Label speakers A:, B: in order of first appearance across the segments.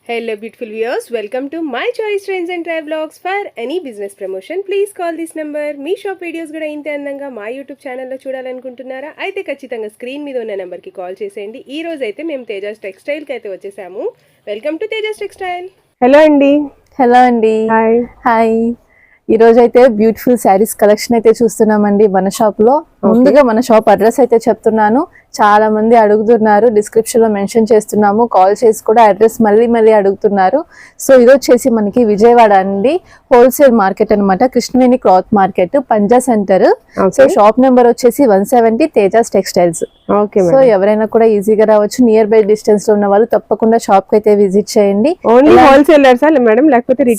A: Hello beautiful viewers, welcome to my choice trends and travel vlogs. For any business promotion please call this number. Me shop videos కూడా ఇంతే అందంగా మా YouTube ఛానల్లో చూడాలనుకుంటున్నారా అయితే ఖచ్చితంగా screen మీద ఉన్న నెంబర్కి కాల్ చేసేయండి. ఈ రోజు అయితే మేము తేజాస్ టెక్స్టైల్కి అయితే వచ్చేసాము. Welcome to Tejas textile.
B: Hello అండి.
C: హాయ్. ఈ రోజు అయితే బ్యూటిఫుల్ శారీస్ కలెక్షన్ అయితే చూస్తున్నామండి మన షాప్ లో. ముందుగా మన షాప్ అడ్రస్ అయితే చెప్తున్నాను, చాలా మంది అడుగుతున్నారు, డిస్క్రిప్షన్ లో మెన్షన్ చేస్తున్నాము, కాల్ చేసి కూడా అడ్రస్ మళ్ళీ అడుగుతున్నారు. సో ఇది వచ్చేసి మనకి విజయవాడ అండి, హోల్సేల్ మార్కెట్ అనమాట, కృష్ణవేణి క్లాత్ మార్కెట్, పంజా సెంటర్. సో షాప్ నెంబర్ వచ్చేసి 170 తేజాస్ టెక్స్టైల్స్. సో ఎవరైనా కూడా ఈజీగా రావచ్చు, నియర్ బై డిస్టెన్స్ లో ఉన్న వాళ్ళు తప్పకుండా షాప్ కి అయితే విజిట్ చేయండి.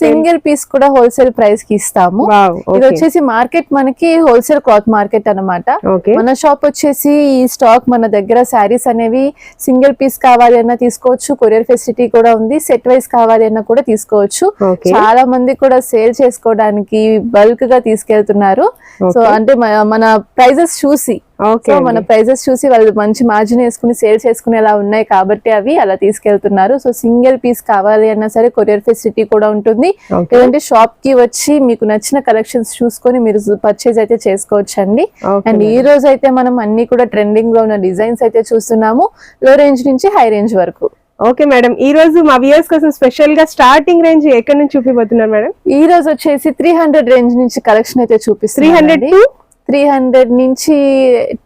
C: సింగిల్ పీస్ కూడా హోల్సేల్ ప్రైస్ కి ఇస్తాము. ఇది వచ్చేసి మార్కెట్ మనకి హోల్సేల్ క్లాత్ మార్కెట్ అనమాట. మన షాప్ వచ్చేసి ఈ స్టాక్ మన దగ్గర శారీస్ అనేవి సింగిల్ పీస్ కావాలి అన్నా తీసుకోవచ్చు, కొరియర్ ఫెసిలిటీ కూడా ఉంది, సెట్ వైస్ కావాలి అన్నా కూడా తీసుకోవచ్చు. చాలా మంది కూడా సేల్ చేసుకోవడానికి బల్క్ గా తీసుకెళ్తున్నారు. సో అంటే మన ప్రైజెస్ చూసి వాళ్ళు మంచి మార్జిన్ వేసుకుని సేల్ చేసుకునేలా ఉన్నాయి కాబట్టి అవి అలా తీసుకెళ్తున్నారు. సో సింగిల్ పీస్ కావాలి అన్నా సరే కొరియర్ ఫెసిలిటీ కూడా ఉంటుంది. లేదంటే షాప్ కి వచ్చి మీకు నచ్చిన కలెక్షన్స్ చూసుకొని మీరు పర్చేజ్ అయితే చేసుకోవచ్చు అండి. అండ్ ఈ రోజు అయితే మనం అన్ని కూడా ట్రెండింగ్ లో ఉన్న డిజైన్స్ అయితే చూస్తున్నాము, లో రేంజ్ నుంచి హై రేంజ్ వరకు.
B: ఓకే మేడం, ఈ రోజు మా వ్యూయర్స్ కోసం స్పెషల్ గా స్టార్టింగ్ రేంజ్ ఎక్కడి నుంచి చూపిపోతున్నారు మేడం?
C: ఈ రోజు వచ్చేసి 300 రేంజ్ నుంచి కలెక్షన్ అయితే చూపిస్తుంది. 300 నుంచి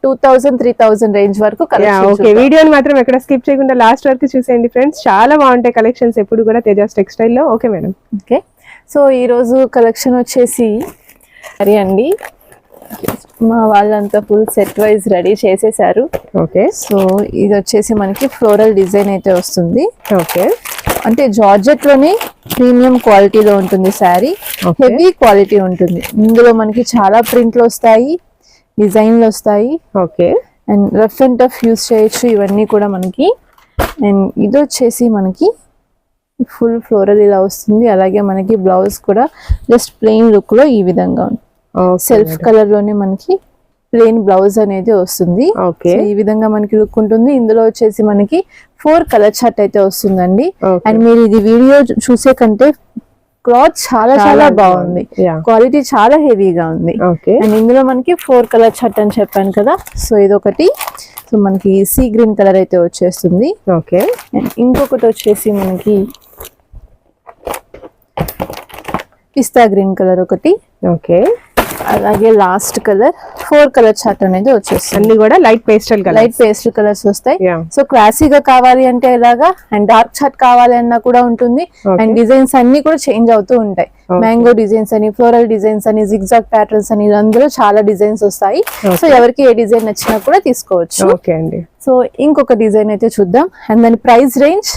C: 2000 3000 రేంజ్ వరకు కలెక్షన్.
B: వీడియోని మాత్రం ఎక్కడ స్కిప్ చేయకుండా లాస్ట్ వరకు చూసేయండి ఫ్రెండ్స్, చాలా బాగుంటాయి కలెక్షన్స్ ఎప్పుడు కూడా తేజాస్ టెక్స్టైల్ లో. Okay madam.
C: ఓకే, సో ఈ రోజు కలెక్షన్ వచ్చేసి సరే అండి, మా వాళ్ళంతా ఫుల్ సెట్ వైజ్ రెడీ చేసేసారు.
B: ఓకే,
C: సో ఇది వచ్చేసి మనకి ఫ్లోరల్ డిజైన్ అయితే వస్తుంది.
B: ఓకే,
C: అంటే జార్జెట్ లోనే ప్రీమియం క్వాలిటీలో ఉంటుంది శారీ, హెవీ క్వాలిటీ ఉంటుంది. ఇందులో మనకి చాలా ప్రింట్లు వస్తాయి, డిజైన్లు వస్తాయి.
B: Okay,
C: and rough and tough use చేయొచ్చు ఇవన్నీ కూడా మనకి. అండ్ ఇది వచ్చేసి మనకి ఫుల్ ఫ్లోరల్ ఇలా వస్తుంది. అలాగే మనకి బ్లౌజ్ కూడా జస్ట్ ప్లెయిన్ లుక్ లో ఈ విధంగా ఉంటుంది. సెల్ఫ్ కలర్ లోనే మనకి ప్లెయిన్ బ్లౌజ్ అనేది వస్తుంది. ఈ విధంగా మనకి లుక్ ఉంటుంది. ఇందులో వచ్చేసి మనకి 4 కలర్ చార్ట్ అయితే వస్తుందండి. అండ్ మీరు ఇది వీడియో చూసే కంటే క్లాత్ చాలా బాగుంది, క్వాలిటీ చాలా హెవీగా ఉంది. అండ్ ఇందులో మనకి 4 కలర్ చార్ట్ అని చెప్పాను కదా, సో ఇదొకటి. సో మనకి సీ గ్రీన్ కలర్ అయితే వచ్చేస్తుంది.
B: ఓకే,
C: అండ్ ఇంకొకటి వచ్చేసి మనకి పిస్తా గ్రీన్ కలర్ ఒకటి.
B: ఓకే,
C: అలాగే లాస్ట్ కలర్ 4 కలర్ చార్ట్ అనేది వచ్చేస్తుంది.
B: అన్ని కూడా లైట్ పేస్టల్
C: కలర్స్ వస్తాయి. సో క్లాసీగా కావాలి అంటే ఇలాగా, అండ్ డార్క్ చార్ట్ కావాలి అన్నా కూడా ఉంటుంది. అండ్ డిజైన్స్ అన్ని కూడా చేంజ్ అవుతూ ఉంటాయి. మ్యాంగో డిజైన్స్ అని, ఫ్లోరల్ డిజైన్స్ అని, జిగ్జాగ్ ప్యాటర్న్స్ అని, అందులో చాలా డిజైన్స్ వస్తాయి. సో ఎవరికి ఏ డిజైన్ నచ్చినా కూడా తీసుకోవచ్చు.
B: ఓకే అండి.
C: సో ఇంకొక డిజైన్ అయితే చూద్దాం. అండ్ దాని ప్రైస్ రేంజ్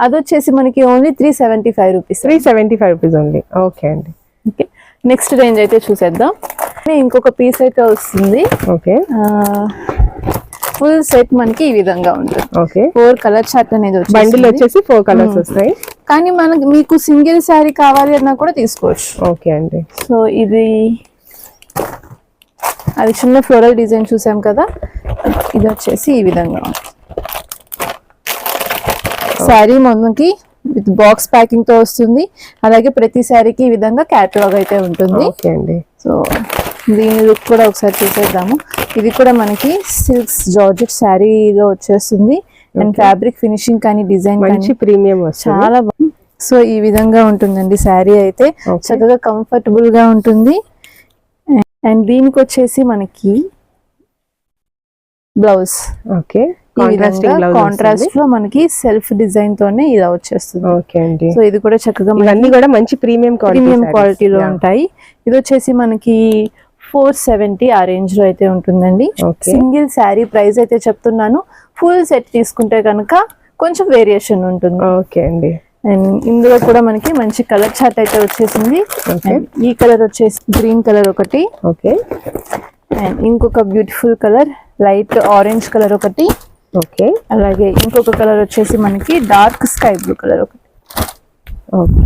C: అది వచ్చేసి మనకి only 375 rupees.
B: 375 rupees only. Okay అండి.
C: ఓకే, నెక్స్ట్ రేంజ్ అయితే చూసేద్దాం. ఇంకొక పీస్ అయితే వస్తుంది.
B: ఓకే,
C: ఫుల్ సెట్ మనకి ఈ విధంగా ఉంటుంది.
B: ఓకే,
C: 4 కలర్ చార్ట్ అనేది
B: బండిల్ వచ్చేసి 4 కలర్స్ వస్తాయి.
C: కానీ మనకి మీకు సింగిల్ శారీ కావాలి అన్నా కూడా తీసుకోవచ్చు.
B: ఓకే అండి. సో
C: అది చిన్న ఫ్లోరల్ డిజైన్ చూసాం కదా, ఇది వచ్చేసి ఈ విధంగా శారీ మనకి విత్ బాక్స్ ప్యాకింగ్ తో వస్తుంది. అలాగే ప్రతి శారీకి ఈ విధంగా క్యాటలాగ్ అయితే ఉంటుంది.
B: ఓకే అండి.
C: సో దీని లుక్ కూడా ఒకసారి చూసేద్దాము. ఇది కూడా మనకి సిల్క్స్ జార్జెట్ శారీలో వచ్చేస్తుంది. అండ్ ఫ్యాబ్రిక్ ఫినిషింగ్ కానీ డిజైన్
B: మంచి ప్రీమియం
C: చాలా బాగుంది. సో ఈ విధంగా ఉంటుందండి శారీ అయితే, చక్కగా కంఫర్టబుల్ గా ఉంటుంది. అండ్ దీనికి వచ్చేసి మనకి బ్లౌజ్
B: ఓకే
C: కాంట్రాస్ట్ లో మనకి సెల్ఫ్ డిజైన్ తోనే ఇలా వచ్చేస్తుంది.
B: ఓకే అండి.
C: సో ఇది కూడా చక్కగా
B: ఇవన్నీ కూడా మంచి ప్రీమియం
C: క్వాలిటీలో ఉంటాయి. ఇది వచ్చేసి మనకి 470 ఆ రేంజ్ లో అయితే ఉంటుందండి. సింగిల్ శారీ ప్రైస్ అయితే చెప్తున్నాను, ఫుల్ సెట్ తీసుకుంటే కనుక కొంచెం వేరియేషన్ ఉంటుంది.
B: ఓకే అండి.
C: అండ్ ఇందులో కూడా మనకి మంచి కలర్ చార్ట్ అయితే వచ్చేసింది. ఈ కలర్ వచ్చేసి గ్రీన్ కలర్ ఒకటి.
B: ఓకే,
C: అండ్ ఇంకొక beautiful colour light orange colour ఒకటి.
B: ఓకే,
C: అలాగే ఇంకొక కలర్ వచ్చేసి మనకి డార్క్ స్కై బ్లూ కలర్ ఒకటి.
B: ఓకే,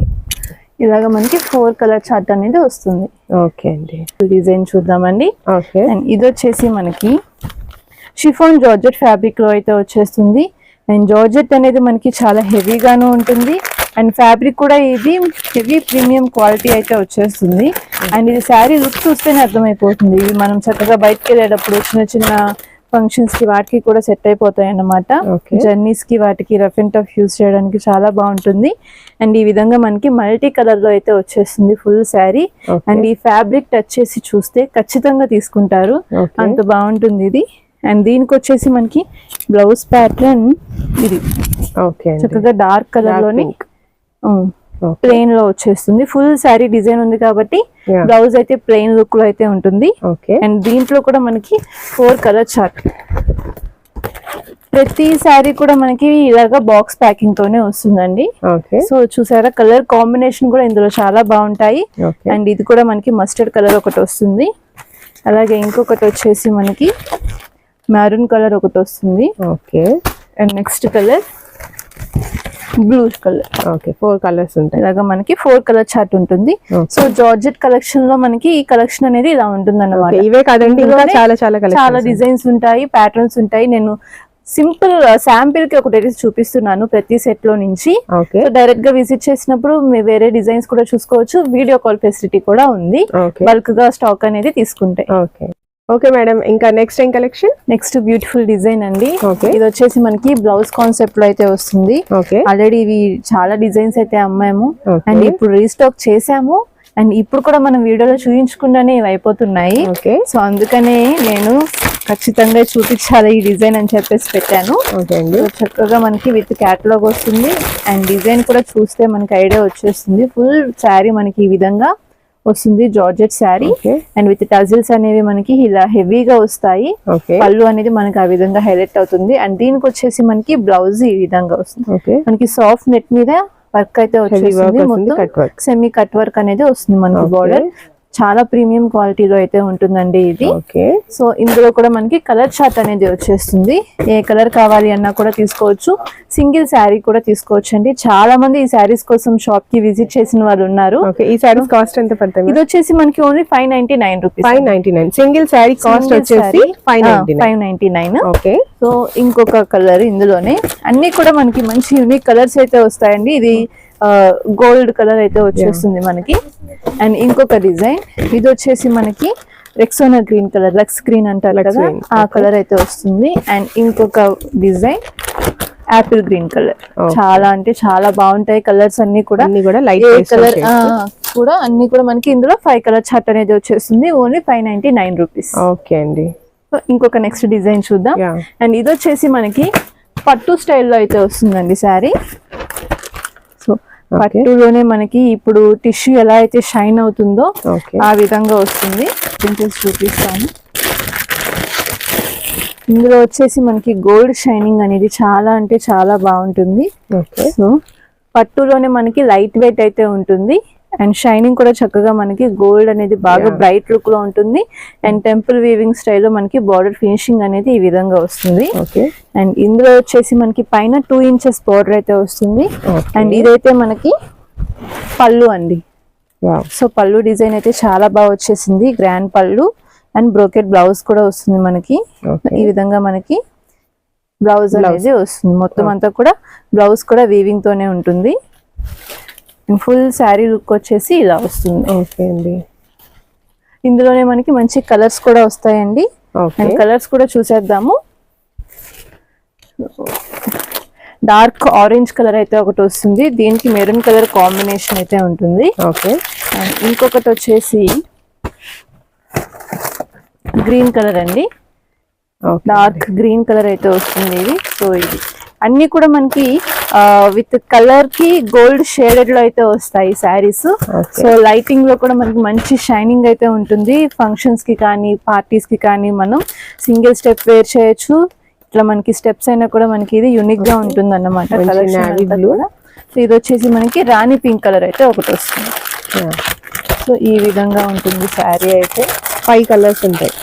C: ఇలాగా మనకి 4 కలర్ చార్ట్ అనేది వస్తుంది.
B: ఓకే అండి.
C: డిజైన్ చూద్దామండి.
B: ఓకే,
C: అండ్ ఇది వచ్చేసి మనకి షిఫాన్ జార్జెట్ ఫ్యాబ్రిక్ లో అయితే వచ్చేస్తుంది. అండ్ జార్జెట్ అనేది మనకి చాలా హెవీగాను ఉంటుంది, అండ్ ఫ్యాబ్రిక్ కూడా ఇది హెవీ ప్రీమియం క్వాలిటీ అయితే వచ్చేస్తుంది. అండ్ ఇది శారీ లుక్ చూస్తేనే అర్థమైపోతుంది. ఇది మనం చక్కగా బయటకు వెళ్ళేటప్పుడు చిన్న చిన్న ఫంక్షన్స్ కి వాటికి కూడా సెట్ అయిపోతాయి అన్నమాట. జర్నీస్ కి వాటికి రఫ్ అండ్ టఫ్ యూస్ చేయడానికి చాలా బాగుంటుంది. అండ్ ఈ విధంగా మనకి మల్టీ కలర్ లో అయితే వచ్చేస్తుంది ఫుల్ శారీ. అండ్ ఈ ఫ్యాబ్రిక్ టచ్ చేసి చూస్తే ఖచ్చితంగా తీసుకుంటారు, అంత బాగుంటుంది ఇది. అండ్ దీనికి వచ్చేసి మనకి బ్లౌజ్ ప్యాటర్న్ ఇది చక్కగా డార్క్ కలర్ లోని ప్లెయిన్ లో వచ్చేస్తుంది. ఫుల్ శారీ డిజైన్ ఉంది కాబట్టి బ్లౌజ్ అయితే ప్లెయిన్ లుక్ లో అయితే ఉంటుంది. అండ్ దీంట్లో కూడా మనకి 4 కలర్ చార్ట్. ప్రతి శారీ కూడా మనకి ఇలాగా బాక్స్ ప్యాకింగ్ తోనే వస్తుందండి. సో చూసారా కలర్ కాంబినేషన్ కూడా ఇందులో చాలా బాగుంటాయి. అండ్ ఇది కూడా మనకి మస్టర్డ్ కలర్ ఒకటి వస్తుంది. అలాగే ఇంకొకటి వచ్చేసి మనకి మెరూన్ కలర్ ఒకటి వస్తుంది. And next colour blue colour.
B: 4 colours ఉంటాయి.
C: ఇలాగా మనకి 4 కలర్ చార్ట్ ఉంటుంది. సో జార్జెట్ కలెక్షన్ లో మనకి ఈ కలెక్షన్ అనేది ఇలా ఉంటుంది అన్నమాట.
B: ఇవే కాదండి, ఇంకా చాలా
C: డిజైన్స్ ఉంటాయి, ప్యాటర్న్స్ ఉంటాయి. నేను సింపుల్ శాంపిల్ కి ఒకటి చూపిస్తున్నాను ప్రతి సెట్ లో నుంచి. డైరెక్ట్ గా విజిట్ చేసినప్పుడు వేరే డిజైన్స్ కూడా చూసుకోవచ్చు. వీడియో కాల్ ఫెసిలిటీ కూడా ఉంది బల్క్ గా స్టాక్ అనేది తీసుకుంటే.
B: ఓకే మేడం, ఇంకా నెక్స్ట్ ఏం కలెక్షన్?
C: నెక్స్ట్ బ్యూటిఫుల్ డిజైన్ అండి. ఇది వచ్చేసి మనకి బ్లౌజ్ కాన్సెప్ట్ లో అయితే వస్తుంది. ఆల్రెడీ ఇవి చాలా డిజైన్స్ అయితే అమ్మాము అండ్ ఇప్పుడు రీస్టాక్ చేసాము. అండ్ ఇప్పుడు కూడా మనం వీడియోలో చూపించకుండానే ఇవి అయిపోతున్నాయి. సో అందుకనే నేను ఖచ్చితంగా చూపించాలి ఈ డిజైన్ అని చెప్పేసి పెట్టాను. చక్కగా మనకి విత్ క్యాటలాగ్ వస్తుంది. అండ్ డిజైన్ కూడా చూస్తే మనకి ఐడియా వచ్చేస్తుంది. ఫుల్ శారీ మనకి ఈ విధంగా వస్తుంది, georgette sari. And with tassels అనేవి మనకి ఇలా హెవీగా వస్తాయి. పళ్ళు అనేది మనకి ఆ విధంగా హైలైట్ అవుతుంది. అండ్ దీనికి వచ్చేసి మనకి బ్లౌజ్ ఈ విధంగా వస్తుంది. మనకి సాఫ్ట్ నెట్ మీద వర్క్ అయితే వచ్చేసింది. మొత్తం సెమీ కట్ వర్క్ అనేది వస్తుంది మనకి. బోర్డర్ చాలా ప్రీమియం క్వాలిటీలో అయితే ఉంటుందండి ఇది. సో ఇందులో కూడా మనకి కలర్ చార్ట్ అనేది వచ్చేస్తుంది. ఏ కలర్ కావాలి అన్నా కూడా తీసుకోవచ్చు. సింగిల్ శారీ కూడా తీసుకోవచ్చు అండి. చాలా మంది ఈ శారీస్ కోసం షాప్ కి విజిట్ చేసిన వాళ్ళు ఉన్నారు.
B: ఈ శారీస్ కాస్ట్ ఎంత పడుతుంది?
C: ఇది వచ్చేసి మనకి only 599 rupees.
B: 599 single sari cost వచ్చేసి 599.
C: సో ఇంకొక కలర్ ఇందులోనే అన్ని కూడా మనకి మంచి యూనిక్ కలర్స్ అయితే వస్తాయండి. ఇది గోల్డ్ కలర్ అయితే వచ్చేస్తుంది మనకి. అండ్ ఇంకొక డిజైన్ ఇది వచ్చేసి మనకి Rexona green colour, Lux green అంటారు కదా, ఆ కలర్ అయితే వస్తుంది. అండ్ ఇంకొక డిజైన్ యాపిల్ గ్రీన్ కలర్. చాలా అంటే చాలా బాగుంటాయి కలర్స్ అన్ని కూడా.
B: లైట్
C: కలర్ కూడా అన్ని కూడా మనకి ఇందులో 5 కలర్ చార్ట్ అనేది వచ్చేస్తుంది. Only 599 rupees.
B: ఓకే అండి.
C: ఇంకొక నెక్స్ట్ డిజైన్ చూద్దాం. అండ్ ఇది వచ్చేసి మనకి పట్టు స్టైల్లో అయితే వస్తుందండి శారీ. సో పట్టులోనే మనకి ఇప్పుడు టిష్యూ ఎలా అయితే షైన్ అవుతుందో ఆ విధంగా వస్తుంది. చూపిస్తాను. ఇందులో వచ్చేసి మనకి గోల్డ్ షైనింగ్ అనేది చాలా అంటే చాలా బాగుంటుంది. సో పట్టులోనే మనకి లైట్ వెయిట్ అయితే ఉంటుంది. అండ్ షైనింగ్ కూడా చక్కగా మనకి గోల్డ్ అనేది బాగా బ్రైట్ లుక్ లో ఉంటుంది. అండ్ టెంపుల్ వీవింగ్ స్టైల్లో మనకి బార్డర్ ఫినిషింగ్ అనేది ఈ విధంగా వస్తుంది. అండ్ ఇందులో వచ్చేసి మనకి పైన 2 ఇంచెస్ బార్డర్ అయితే వస్తుంది. అండ్ ఇదైతే మనకి పళ్ళు అండి. సో పళ్ళు డిజైన్ అయితే చాలా బాగా వచ్చేసింది, గ్రాండ్ పళ్ళు. అండ్ బ్రోకెట్ బ్లౌజ్ కూడా వస్తుంది మనకి. ఈ విధంగా మనకి బ్లౌజ్ అనేది వస్తుంది. మొత్తం అంతా కూడా బ్లౌజ్ కూడా వీవింగ్ తోనే ఉంటుంది. ఫుల్ శారీ లుక్ వచ్చేసి ఇలా వస్తుంది.
B: ఓకే అండి.
C: ఇందులోనే మనకి మంచి కలర్స్ కూడా వస్తాయండి. అండ్ కలర్స్ కూడా చూసేద్దాము. డార్క్ ఆరెంజ్ కలర్ అయితే ఒకటి వస్తుంది. దీనికి మెరూన్ కలర్ కాంబినేషన్ అయితే ఉంటుంది. అండ్ ఇంకొకటి వచ్చేసి గ్రీన్ కలర్ అండి. డార్క్ గ్రీన్ కలర్ అయితే వస్తుంది ఇది. సో ఇది అన్ని కూడా మనకి విత్ కలర్ కి గోల్డ్ షేడెడ్ లో అయితే వస్తాయి శారీస్. సో లైటింగ్ లో కూడా మనకి మంచి షైనింగ్ అయితే ఉంటుంది. ఫంక్షన్స్ కి కానీ పార్టీస్ కి కానీ మనం సింగిల్ స్టెప్ వేర్ చేయొచ్చు. ఇట్లా మనకి స్టెప్స్ అయినా కూడా మనకి ఇది యూనిక్ గా ఉంటుంది అన్నమాట. సో ఇది వచ్చేసి మనకి రాణి పింక్ కలర్ అయితే ఒకటి వస్తుంది. సో ఈ విధంగా ఉంటుంది శారీ అయితే.
B: 5 కలర్స్ ఉంటాయి.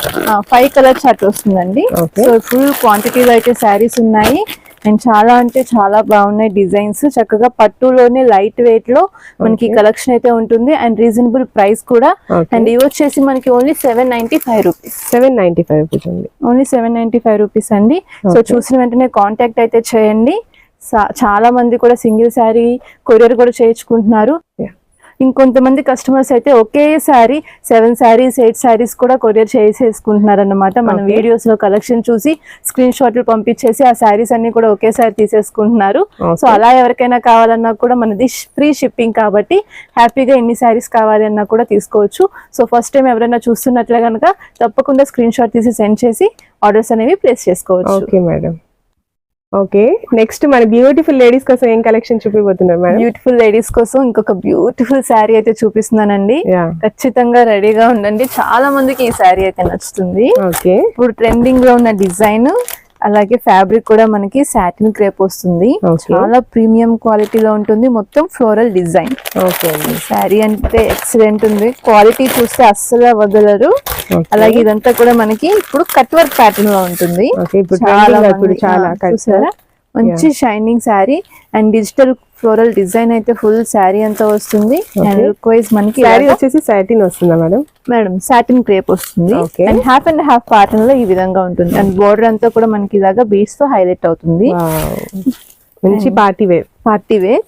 C: 5 కలర్స్ అట్లా వస్తుందండి. సో ఫుల్ క్వాంటిటీలో అయితే శారీస్ ఉన్నాయి. అండ్ చాలా అంటే చాలా బాగున్నాయి డిజైన్స్. చక్కగా పట్టులోనే లైట్ వెయిట్ లో మనకి కలెక్షన్ అయితే ఉంటుంది. అండ్ రీజనబుల్ ప్రైస్ కూడా. అండ్ ఇవి వచ్చేసి మనకి ఓన్లీ 795 రూపీస్.
B: 795 రూపీస్ అండి.
C: ఓన్లీ 795 రూపీస్ అండి. సో చూసిన వెంటనే కాంటాక్ట్ అయితే చేయండి. చాలా మంది కూడా సింగిల్ శారీ కొరియర్ కూడా చేయించుకుంటున్నారు. ఇంకొంతమంది కస్టమర్స్ అయితే ఒకేసారి 7 శారీస్ 8 శారీస్ కూడా కొరియర్ చేసేసుకుంటున్నారు అన్నమాట. మన వీడియోస్ లో కలెక్షన్ చూసి స్క్రీన్ షాట్లు పంపించేసి ఆ శారీస్ అన్ని కూడా ఒకేసారి తీసేసుకుంటున్నారు. సో అలా ఎవరికైనా కావాలన్నా కూడా మనది ఫ్రీ షిప్పింగ్ కాబట్టి హ్యాపీగా ఎన్ని శారీస్ కావాలి అన్నా కూడా తీసుకోవచ్చు. సో ఫస్ట్ టైం ఎవరైనా చూస్తున్నట్లే కనుక తప్పకుండా స్క్రీన్ షాట్ తీసి సెండ్ చేసి ఆర్డర్స్ అనేవి ప్లేస్ చేసుకోవచ్చు.
B: Okay madam. ఓకే, నెక్స్ట్ మన బ్యూటిఫుల్ లేడీస్ కోసం ఏం కలెక్షన్ చూపిపోతున్నారు మేడం?
C: బ్యూటిఫుల్ లేడీస్ కోసం ఇంకొక బ్యూటిఫుల్ శారీ అయితే చూపిస్తున్నానండి. ఖచ్చితంగా రెడీగా ఉండండి, చాలా మందికి ఈ శారీ అయితే నచ్చుతుంది.
B: ఓకే,
C: ఇప్పుడు ట్రెండింగ్ లో ఉన్న డిజైన్, అలాగే ఫ్యాబ్రిక్ కూడా మనకి సాటిన్ క్రేప్ వస్తుంది. చాలా ప్రీమియం క్వాలిటీలో ఉంటుంది, మొత్తం ఫ్లోరల్ డిజైన్.
B: ఓకే,
C: శారీ అంటే ఎక్సలెంట్ ఉంది, క్వాలిటీ చూస్తే అస్సలు వదలరు. అలాగే ఇదంతా కూడా మనకి ఇప్పుడు కట్ వర్క్ ప్యాటర్న్ లో ఉంటుంది. చూసారా, మంచి shining sari and digital floral design అయితే ఫుల్ శారీ అంతా వస్తుంది. అండ్ లుక్ వైజ్ మనకి
B: శారీ వచ్చేసి సాటిన్ వస్తుందా మేడం?
C: మేడం సాటిన్ క్రేప్ వస్తుంది అండ్ హాఫ్ ప్యాటర్న్ లో ఈ విధంగా ఉంటుంది. అండ్ బోర్డర్ అంతా కూడా మనకి ఇలాగా బీడ్స్ తో హైలైట్ అవుతుంది.
B: మంచి పార్టీ వేర్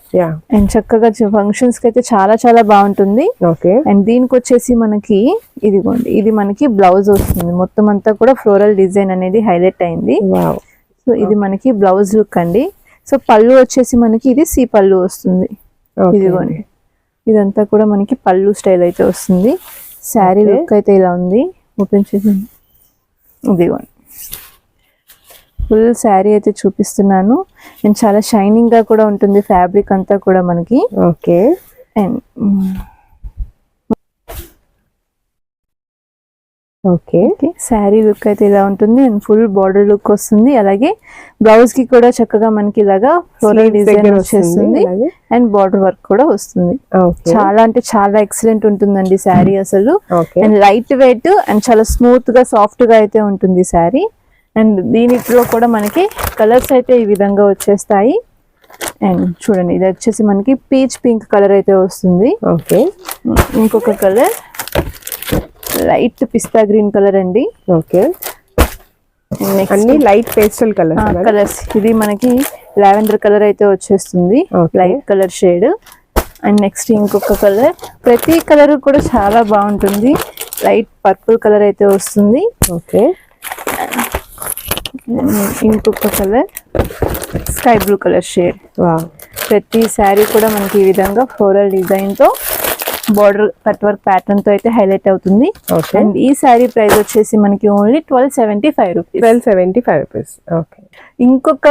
C: అండ్ చక్కగా ఫంక్షన్స్ కి అయితే చాలా చాలా బాగుంటుంది.
B: ఓకే,
C: అండ్ దీనికి వచ్చేసి మనకి ఇదిగోండి, ఇది మనకి బ్లౌజ్ వస్తుంది. మొత్తం అంతా కూడా ఫ్లోరల్ డిజైన్ అనేది హైలైట్ అయింది. సో ఇది మనకి బ్లౌజ్ లుక్ అండి. సో పళ్ళు వచ్చేసి మనకి ఇది సి పళ్ళు వస్తుంది. ఇదిగోండి, ఇదంతా కూడా మనకి పళ్ళు స్టైల్ అయితే వస్తుంది. శారీ లుక్ అయితే ఇలా ఉంది. ఓపెన్ చేసి ఇదిగోండి, ఫుల్ శారీ అయితే చూపిస్తున్నాను. అండ్ చాలా షైనింగ్ గా కూడా ఉంటుంది ఫ్యాబ్రిక్ అంతా కూడా మనకి.
B: Okay,
C: and
B: okay,
C: sari look అయితే ఇలా ఉంటుంది. అండ్ ఫుల్ బార్డర్ లుక్ వస్తుంది. అలాగే బ్లౌజ్ కి కూడా చక్కగా మనకి ఇలాగా ఫ్లోరల్ డిజైన్ వచ్చేస్తుంది. అండ్ బార్డర్ వర్క్ కూడా వస్తుంది. చాలా అంటే చాలా ఎక్సలెంట్ ఉంటుందండి శారీ అసలు. అండ్ లైట్ వెయిట్ అండ్ చాలా స్మూత్ గా సాఫ్ట్ గా అయితే ఉంటుంది శారీ. అండ్ దీనిలో కూడా మనకి కలర్స్ అయితే ఈ విధంగా వచ్చేస్తాయి. అండ్ చూడండి, ఇది వచ్చేసి మనకి పీచ్ పింక్ కలర్ అయితే వస్తుంది.
B: ఓకే,
C: ఇంకొక కలర్ లైట్ పిస్తా గ్రీన్ కలర్ అండి.
B: ఓకే, అన్ని లైట్ పేస్టల్ కలర్స్.
C: ఇది మనకి లావెండర్ కలర్ అయితే వచ్చేస్తుంది, light colour shade. And next ఇంకొక కలర్, ప్రతి కలర్ కూడా చాలా బాగుంటుంది. లైట్ పర్పుల్ కలర్ అయితే వస్తుంది.
B: ఓకే,
C: ఇంకొక colour sky blue colour shade. ప్రతి శారీ కూడా మనకి ఈ విధంగా ఫ్లోరల్ డిజైన్ తో బార్డర్ కట్ వర్క్ ప్యాటర్న్ తో అయితే హైలైట్ అవుతుంది. అండ్ ఈ శారీ ప్రైస్ వచ్చేసి మనకి ఓన్లీ 1275 రూపీస్.
B: 1275 రూపీస్. ఓకే,
C: ఇంకొక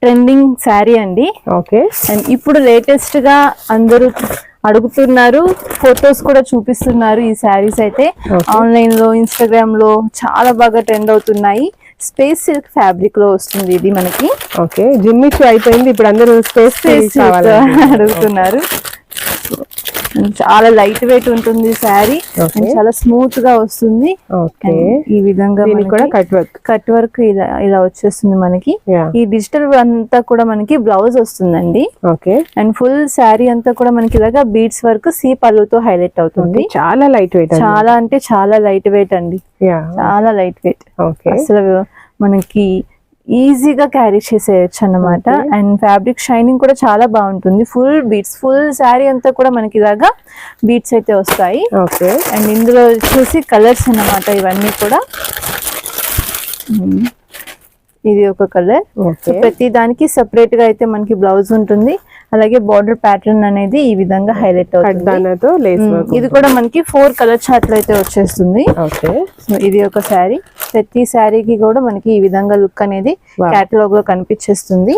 C: ట్రెండింగ్ శారీ అండి.
B: ఓకే,
C: అండ్ ఇప్పుడు లేటెస్ట్ గా అందరూ అడుగుతున్నారు, ఫొటోస్ కూడా చూపిస్తున్నారు. ఈ శారీస్ అయితే ఆన్లైన్ లో ఇన్స్టాగ్రామ్ లో చాలా బాగా ట్రెండ్ అవుతున్నాయి. స్పేస్ సిల్క్ ఫ్యాబ్రిక్ లో వస్తుంది ఇది మనకి.
B: ఓకే, జిమ్మిచ్ అయిపోయింది, ఇప్పుడు అందరూ స్పేస్
C: అడుగుతున్నారు. చాలా లైట్ వెయిట్ ఉంటుంది శారీ, చాలా స్మూత్ గా వస్తుంది. ఈ విధంగా కూడా కట్ వర్క్ ఇలా వచ్చేస్తుంది మనకి. ఈ డిజిటల్ అంతా కూడా మనకి బ్లౌజ్ వస్తుందండి. అండ్ ఫుల్ శారీ అంతా కూడా మనకి ఇలాగా బీడ్స్ వర్క్ సి పళ్ళుతో హైలైట్ అవుతుంది.
B: చాలా లైట్ వెయిట్,
C: చాలా అంటే చాలా లైట్ వెయిట్ అండి, చాలా లైట్ వెయిట్. అసలు మనకి ఈజీగా క్యారీ చేసేయచ్చు అన్నమాట. అండ్ ఫ్యాబ్రిక్ షైనింగ్ కూడా చాలా బాగుంటుంది. ఫుల్ బీట్స్, ఫుల్ శారీ అంతా కూడా మనకి ఇలాగా బీట్స్ అయితే వస్తాయి. అండ్ ఇందులో వచ్చేసి కలర్స్ అన్నమాట ఇవన్నీ కూడా. ఇది ఒక కలర్. ప్రతి దానికి సెపరేట్ గా అయితే మనకి బ్లౌజ్ ఉంటుంది. అలాగే బార్డర్ ప్యాటర్న్ అనేది ఈ విధంగా హైలైట్ అవుతుంది. ఇది కూడా మనకి 4 కలర్ చార్ట్లు అయితే వచ్చేస్తుంది. ఇది ఒక శారీ. ప్రతి శారీకి కూడా మనకి ఈ విధంగా లుక్ అనేది కేటలాగ్ లో కనిపించేస్తుంది.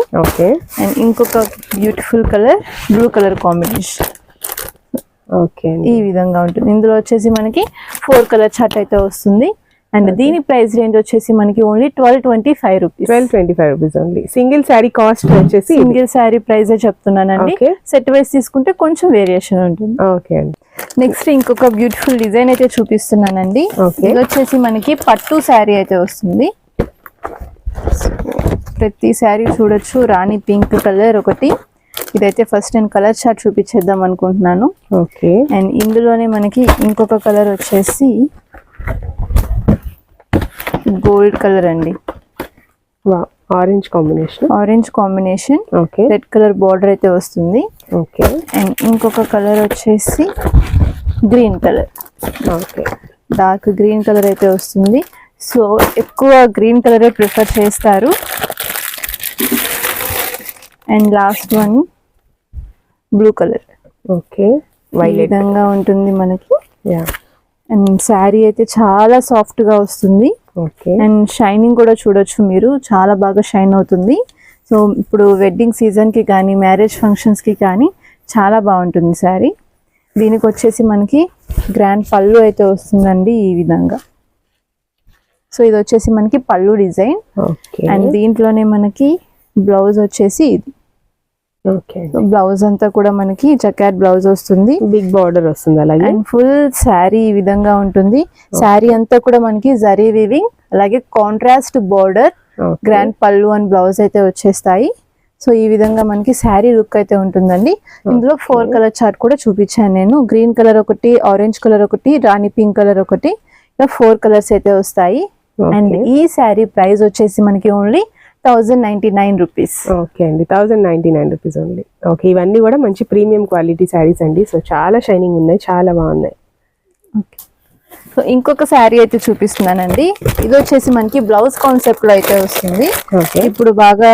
C: అండ్ ఇంకొక beautiful colour blue colour combination ఈ విధంగా ఉంటుంది. ఇందులో వచ్చేసి మనకి 4 కలర్ చార్ట్ అయితే వస్తుంది. అండ్ దీని ప్రైస్ రేంజ్ వచ్చేసి మనకి only 1225 rupees.
B: 1225 rupees only. Single sari cost వచ్చేసి
C: సింగిల్ శారీ ప్రైస్ చెప్తున్నానండి. సెట్ వైస్ తీసుకుంటే కొంచెం వేరియేషన్ ఉంటుంది.
B: ఓకే అండి.
C: నెక్స్ట్ ఇంకొక బ్యూటిఫుల్ డిజైన్ అయితే చూపిస్తున్నానండి. ఇది వచ్చేసి మనకి పట్టు శారీ అయితే వస్తుంది. ప్రతి శారీ చూడొచ్చు. రాణి పింక్ కలర్ ఒకటి. ఇదైతే ఫస్ట్ నేను కలర్ చార్ట్ చూపించేద్దాం అనుకుంటున్నాను. అండ్ ఇందులోనే మనకి ఇంకొక కలర్ వచ్చేసి గోల్డ్ కలర్ అండి.
B: Orange combination.
C: Orange combination,
B: okay.
C: Red colour border అయితే వస్తుంది.
B: ఓకే.
C: అండ్ ఇంకొక కలర్ వచ్చేసి green colour.
B: Okay.
C: Dark green colour అయితే వస్తుంది. సో ఎక్కువ గ్రీన్ కలరే ప్రిఫర్ చేస్తారు. And last one blue colour.
B: Okay.
C: ఈ విధంగా ఉంటుంది మనకి.
B: యా.
C: అండ్ శారీ అయితే చాలా సాఫ్ట్ గా వస్తుంది.
B: ఓకే.
C: అండ్ షైనింగ్ కూడా చూడొచ్చు మీరు, చాలా బాగా షైన్ అవుతుంది. సో ఇప్పుడు వెడ్డింగ్ సీజన్ కి కానీ మ్యారేజ్ ఫంక్షన్స్ కి కానీ చాలా బాగుంటుంది శారీ. దీనికి వచ్చేసి మనకి గ్రాండ్ పళ్ళు అయితే వస్తుందండి ఈ విధంగా. సో ఇది వచ్చేసి మనకి పళ్ళు డిజైన్.
B: ఓకే.
C: అండ్ దీంట్లోనే మనకి బ్లౌజ్ వచ్చేసి ఇది.
B: ఓకే.
C: బ్లౌజ్ అంతా కూడా మనకి జకాట్ బ్లౌజ్ వస్తుంది,
B: బిగ్ బార్డర్ వస్తుంది అలాగే.
C: అండ్ ఫుల్ శారీ ఈ విధంగా ఉంటుంది. శారీ అంతా కూడా మనకి జరీ వీవింగ్, అలాగే కాంట్రాస్ట్ బార్డర్, గ్రాండ్ పళ్ళు అండ్ బ్లౌజ్ అయితే వచ్చేస్తాయి. సో ఈ విధంగా మనకి శారీ లుక్ అయితే ఉంటుందండి. ఇందులో 4 కలర్ చార్ట్ కూడా చూపించాను నేను. గ్రీన్ కలర్ ఒకటి, ఆరెంజ్ కలర్ ఒకటి, రాణి పింక్ కలర్ ఒకటి, ఇలా 4 కలర్స్ అయితే వస్తాయి. అండ్ ఈ శారీ ప్రైస్ వచ్చేసి మనకి ఓన్లీ 1099 రూపీస్.
B: ఓకే అండి, 1099 రూపీస్ ఓన్లీ. ఓకే. ఇవన్నీ కూడా మంచి ప్రీమియం క్వాలిటీ శారీస్ అండి. సో చాలా షైనింగ్ ఉన్నాయి, చాలా బాగున్నాయి.
C: ఓకే. సో ఇంకొక శారీ అయితే చూపిస్తున్నానండి. ఇది వచ్చేసి మనకి బ్లౌజ్ కాన్సెప్ట్ లో అయితే వస్తుంది.
B: ఓకే.
C: ఇప్పుడు బాగా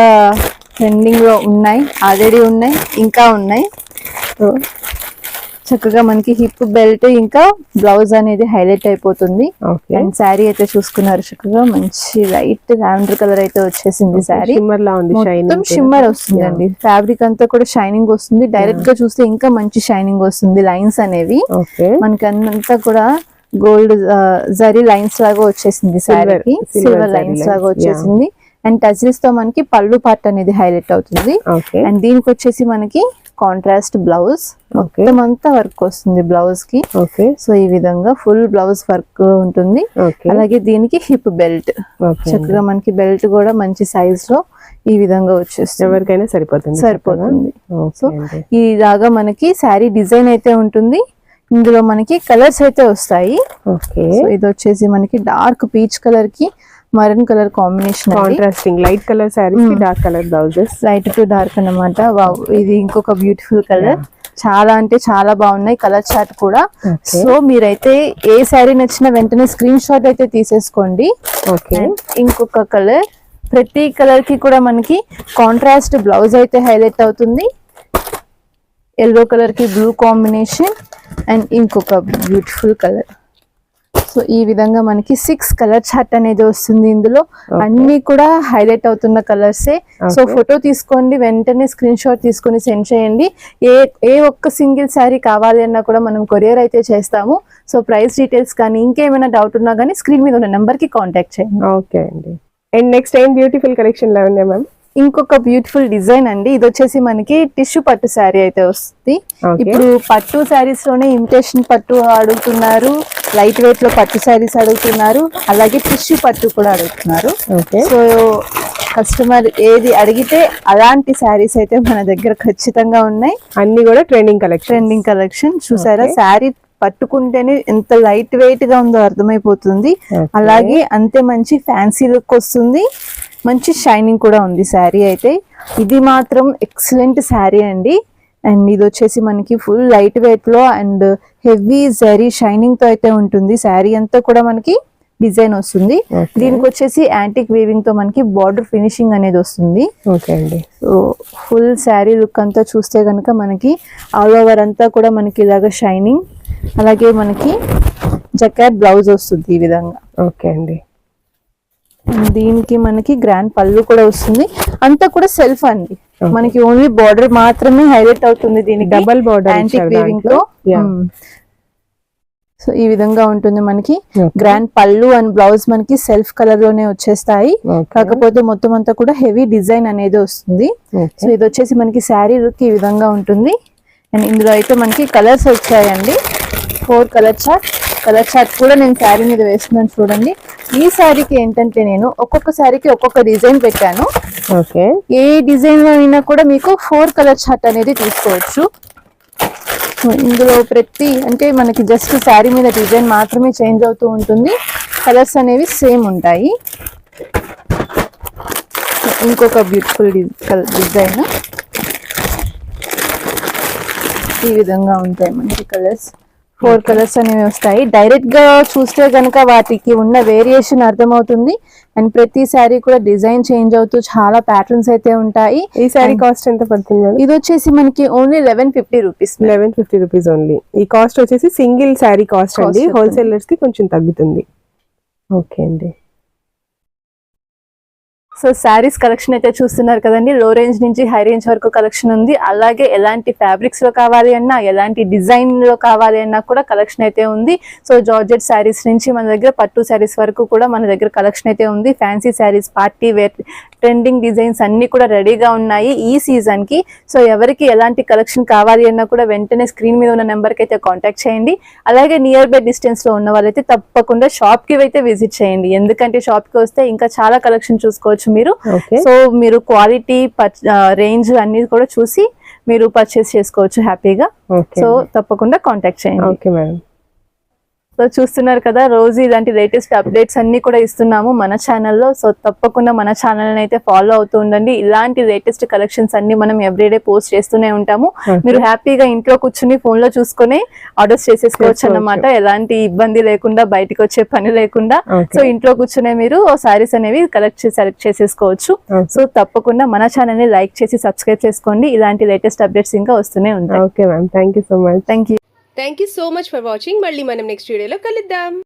C: ట్రెండింగ్ లో ఉన్నాయి, ఆల్రెడీ ఉన్నాయి, ఇంకా ఉన్నాయి. సో చక్కగా మనకి హిప్ బెల్ట్ ఇంకా బ్లౌజ్ అనేది హైలైట్ అయిపోతుంది.
B: ఓకే.
C: అండ్ శారీ అయితే చూసుకున్నారు చక్కగా మంచి లైట్ లావెండర్ కలర్ అయితే వచ్చేసింది. శారీ
B: షిమ్మర్ లా ఉంది,
C: మొత్తం
B: షైనింగ్
C: షిమ్మర్ వస్తుందండి. ఫ్యాబ్రిక్ అంతా కూడా షైనింగ్ వస్తుంది. డైరెక్ట్ గా చూస్తే ఇంకా మంచి షైనింగ్ వస్తుంది. లైన్స్ అనేవి
B: ఓకే.
C: మనకి అంతా కూడా గోల్డ్ జరీ లైన్స్ లాగా వచ్చేసింది. శారీకి సిల్వర్ లైన్స్ లాగా వచ్చేసింది. అండ్ టజిల్స్ తో మనకి పళ్ళు పార్ట్ అనేది హైలైట్ అవుతుంది.
B: ఓకే.
C: అండ్ దీనికి వచ్చేసి మనకి కాంట్రాస్ట్ బ్లౌజ్, మొత్తం అంతా వర్క్ వస్తుంది బ్లౌజ్ కి.
B: ఓకే.
C: సో ఈ విధంగా ఫుల్ బ్లౌజ్ వర్క్ ఉంటుంది.
B: ఓకే.
C: అలాగే దీనికి హిప్ బెల్ట్,
B: ఓకే.
C: చక్కగా మనకి బెల్ట్ కూడా మంచి సైజ్ లో ఈ విధంగా వచ్చేస్తుంది.
B: ఎవరికైనా సరిపోతుంది.
C: సరిపోతుంది. So
B: okay.
C: ఇలాగా మనకి శారీ డిజైన్ అయితే ఉంటుంది. ఇందులో మనకి కలర్స్ అయితే వస్తాయి.
B: ఓకే.
C: సో ఇది వచ్చేసి మనకి డార్క్ పీచ్ కలర్ కి maroon colour combination,
B: contrasting light colour saris కి dark colour blouses.
C: Light to dark అన్నమాట. వావ్, ఇది ఇంకొక బ్యూటిఫుల్ కలర్. చాలా అంటే చాలా బాగున్నాయి కలర్ చార్ట్ కూడా. సో మీరైతే ఏ శారీ నచ్చినా వెంటనే స్క్రీన్ షాట్ అయితే తీసేసుకోండి.
B: ఓకే.
C: ఇంకొక కలర్, ప్రతి కలర్ కి కూడా మనకి కాంట్రాస్ట్ బ్లౌజ్ అయితే హైలైట్ అవుతుంది. ఎల్లో కలర్ కి బ్లూ కాంబినేషన్ అండ్ ఇంకొక బ్యూటిఫుల్ కలర్. సో ఈ విధంగా మనకి 6 కలర్ చార్ట్ అనేది వస్తుంది. ఇందులో అన్ని కూడా హైలైట్ అవుతున్న కలర్సే. సో ఫోటో తీసుకోండి, వెంటనే స్క్రీన్ షాట్ తీసుకొని సెండ్ చేయండి. ఏ ఒక్క సింగిల్ శారీ కావాలి అన్నా కూడా మనం కొరియర్ అయితే చేస్తాము. సో ప్రైస్ డీటెయిల్స్ కానీ ఇంకేమైనా డౌట్ ఉన్నా కానీ స్క్రీన్ మీద ఉన్న నెంబర్ కి కాంటాక్ట్ చేయండి.
B: ఓకే అండి. అండ్ నెక్స్ట్ ఏం బ్యూటిఫుల్ కలెక్షన్ లో ఉన్నాయి మ్యామ్?
C: ఇంకొక బ్యూటిఫుల్ డిజైన్ అండి. ఇది వచ్చేసి మనకి టిష్యూ పట్టు శారీ అయితే వస్తుంది. ఇప్పుడు పట్టు శారీస్ లోనే ఇమిటేషన్ పట్టు అడుగుతున్నారు, లైట్ వెయిట్ లో పట్టు శారీస్ అడుగుతున్నారు, అలాగే టిష్యూ పట్టు కూడా అడుగుతున్నారు. సో కస్టమర్ ఏది అడిగితే అలాంటి శారీస్ అయితే మన దగ్గర ఖచ్చితంగా ఉన్నాయి.
B: అన్ని కూడా ట్రెండింగ్
C: కలెక్షన్ చూసారా? శారీ పట్టుకుంటేనే ఎంత లైట్ వెయిట్ గా ఉందో అర్థమైపోతుంది. అలాగే అంతే మంచి ఫ్యాన్సీ లుక్ వస్తుంది, మంచి షైనింగ్ కూడా ఉంది శారీ అయితే. ఇది మాత్రం ఎక్సలెంట్ శారీ అండి. అండ్ ఇది వచ్చేసి మనకి ఫుల్ లైట్ వెయిట్ లో అండ్ హెవీ జరీ షైనింగ్ తో అయితే ఉంటుంది. శారీ అంతా కూడా మనకి డిజైన్ వస్తుంది. దీనికి వచ్చేసి యాంటిక్ వీవింగ్ తో మనకి బార్డర్ ఫినిషింగ్ అనేది వస్తుంది.
B: ఓకే అండి.
C: సో ఫుల్ శారీ లుక్ అంతా చూస్తే కనుక మనకి ఆల్ ఓవర్ అంతా కూడా మనకి ఇలాగా షైనింగ్, అలాగే మనకి జకాట్ బ్లౌజ్ వస్తుంది ఈ విధంగా.
B: ఓకే అండి.
C: దీనికి మనకి గ్రాండ్ పళ్ళు కూడా వస్తుంది. అంతా కూడా సెల్ఫ్ అండి, మనకి ఓన్లీ బార్డర్ మాత్రమే హైలైట్ అవుతుంది. దీనికి
B: డబల్ బార్డర్
C: యాంటిక్ వీవింగ్ తో. సో ఈ విధంగా ఉంటుంది మనకి. గ్రాండ్ పళ్ళు అండ్ బ్లౌజ్ మనకి సెల్ఫ్ కలర్ లోనే వచ్చేస్తాయి. కాకపోతే మొత్తం అంతా కూడా హెవీ డిజైన్ అనేది వస్తుంది. సో ఇది వచ్చేసి మనకి శారీ లుక్ ఈ విధంగా ఉంటుంది. అండ్ ఇందులో అయితే మనకి కలర్స్ వచ్చాయండి. 4 కలర్ చార్ట్ కూడా నేను శారీ మీద వేస్తున్నాను చూడండి. ఈ శారీకి ఏంటంటే నేను ఒక్కొక్క శారీకి ఒక్కొక్క డిజైన్ పెట్టాను.
B: ఓకే.
C: ఏ డిజైన్ లో అయినా కూడా మీకు 4 కలర్ చార్ట్ అనేది తీసుకోవచ్చు. ఇందులో ప్రతి అంటే మనకి జస్ట్ శారీ మీద డిజైన్ మాత్రమే చేంజ్ అవుతూ ఉంటుంది, కలర్స్ అనేవి సేమ్ ఉంటాయి. ఇంకొక బ్యూటిఫుల్ డిజైన్ ఈ విధంగా ఉంటాయి మనకి కలర్స్. 4 కలర్స్ అనేవి వస్తాయి. డైరెక్ట్ గా చూస్తే కనుక వాటికి ఉన్న వేరియేషన్ అర్థమవుతుంది. అండ్ ప్రతి శారీ కూడా డిజైన్ చేంజ్ అవుతూ చాలా ప్యాటర్న్స్ అయితే ఉంటాయి.
B: ఈ శారీ కాస్ట్ ఎంత పడుతుంది?
C: ఇది వచ్చేసి మనకి ఓన్లీ 1150 రూపీస్.
B: 1150 rupees only. ఈ కాస్ట్ వచ్చేసి సింగిల్ శారీ కాస్ట్ అండి. హోల్సేలర్స్ కి కొంచెం తగ్గుతుంది. ఓకే అండి.
C: సో శారీస్ కలెక్షన్ అయితే చూస్తున్నారు కదండి. లో రేంజ్ నుంచి హై రేంజ్ వరకు కలెక్షన్ ఉంది. అలాగే ఎలాంటి ఫ్యాబ్రిక్స్ లో కావాలి అన్నా, ఎలాంటి డిజైన్ లో కావాలి అన్నా కూడా కలెక్షన్ అయితే ఉంది. సో జార్జెట్ శారీస్ నుంచి మన దగ్గర పట్టు శారీస్ వరకు కూడా మన దగ్గర కలెక్షన్ అయితే ఉంది. Fancy saris, party wear, trending designs అన్ని కూడా రెడీగా ఉన్నాయి ఈ సీజన్ కి. సో ఎవరికి ఎలాంటి కలెక్షన్ కావాలి అన్నా కూడా వెంటనే స్క్రీన్ మీద ఉన్న నెంబర్ కి అయితే కాంటాక్ట్ చేయండి. అలాగే నియర్ బై డిస్టెన్స్ లో ఉన్న వాళ్ళైతే తప్పకుండా షాప్ కి అయితే విజిట్ చేయండి. ఎందుకంటే షాప్ కి వస్తే ఇంకా చాలా కలెక్షన్ చూసుకోవచ్చు మీరు. సో మీరు క్వాలిటీ, రేంజ్ అన్ని కూడా చూసి మీరు పర్చేస్ చేసుకోవచ్చు హ్యాపీగా. సో తప్పకుండా కాంటాక్ట్ చేయండి.
B: Okay madam.
C: సో చూస్తున్నారు కదా, రోజు ఇలాంటి లేటెస్ట్ అప్డేట్స్ అన్ని కూడా ఇస్తున్నాము మన ఛానల్లో. సో తప్పకుండా మన ఛానల్ అయితే ఫాలో అవుతూ ఉండండి. ఇలాంటి లేటెస్ట్ కలెక్షన్స్ అన్ని మనం ఎవ్రీడే పోస్ట్ చేస్తూనే ఉంటాము. మీరు హ్యాపీగా ఇంట్లో కూర్చుని ఫోన్ లో చూసుకుని ఆర్డర్స్ చేసేసుకోవచ్చు అన్నమాట. ఎలాంటి ఇబ్బంది లేకుండా, బయటకు వచ్చే పని లేకుండా. సో ఇంట్లో కూర్చునే మీరు సారీస్ అనేవి సెలెక్ట్ చేసేసుకోవచ్చు. సో తప్పకుండా మన ఛానల్ ని లైక్ చేసి సబ్స్క్రైబ్ చేసుకోండి. ఇలాంటి లేటెస్ట్ అప్డేట్స్ ఇంకా వస్తూనే ఉంటాయి.
B: Okay ma'am, thank you so much.
C: Thank you
A: thank you so much for watching. మళ్ళీ మనం నెక్స్ట్ వీడియోలో కలుద్దాం.